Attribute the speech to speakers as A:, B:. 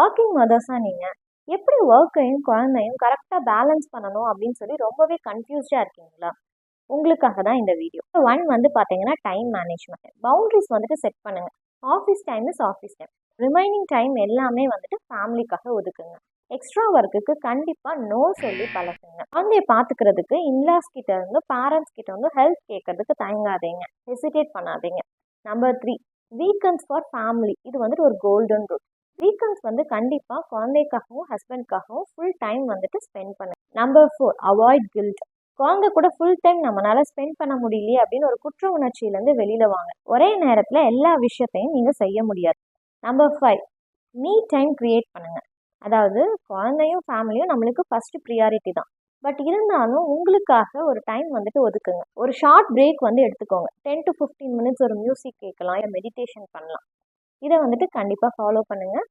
A: Working மதர்ஸாக நீங்கள் எப்படி ஒர்க்கையும் குழந்தையும் கரெக்டாக பேலன்ஸ் பண்ணணும் அப்படின்னு சொல்லி ரொம்பவே கன்ஃபியூஸ்டாக இருக்கீங்களா? உங்களுக்காக தான் இந்த வீடியோ. ஒன் வந்து பார்த்தீங்கன்னா டைம் மேனேஜ்மெண்ட். பவுண்ட்ரிஸ் வந்துட்டு செட் பண்ணுங்கள். Office time is office time. Remaining time எல்லாமே வந்துட்டு ஃபேமிலிக்காக ஒதுக்குங்க. எக்ஸ்ட்ரா ஒர்க்குக்கு கண்டிப்பாக நோ சொல்லி பழகுங்க. குழந்தைய பார்த்துக்கிறதுக்கு இன்லாஸ் கிட்ட இருந்து பேரண்ட்ஸ் கிட்ட வந்து ஹெல்ப் கேட்கறதுக்கு தயங்காதீங்க, ஹெசிடேட் பண்ணாதீங்க. Number 3, weekends for family. இது வந்துட்டு ஒரு கோல்டன் ரூல். வீக்கெண்ட்ஸ் வந்து கண்டிப்பாக குழந்தைக்காகவும் ஹஸ்பண்ட்காகவும் ஃபுல் டைம் வந்துட்டு ஸ்பெண்ட் பண்ணுங்க. Number 4, avoid guilt. குழந்தை கூட ஃபுல் டைம் நம்மளால ஸ்பெண்ட் பண்ண முடியலையே அப்படின்னு ஒரு குற்ற உணர்ச்சியிலேருந்து வெளியில் வாங்க. ஒரே நேரத்தில் எல்லா விஷயத்தையும் நீங்கள் செய்ய முடியாது. நம்பர் 5, மீ டைம் க்ரியேட் பண்ணுங்கள். அதாவது குழந்தையும் ஃபேமிலியும் நம்மளுக்கு ஃபஸ்ட்டு ப்ரியாரிட்டி தான். பட் இருந்தாலும் உங்களுக்காக ஒரு டைம் வந்துட்டு ஒதுக்குங்க. ஒரு ஷார்ட் பிரேக் வந்து எடுத்துக்கோங்க. 10 to 15 மினிட்ஸ் ஒரு மியூசிக் கேட்கலாம், இல்லை மெடிடேஷன் பண்ணலாம். இதை வந்துட்டு கண்டிப்பாக ஃபாலோ பண்ணுங்கள்.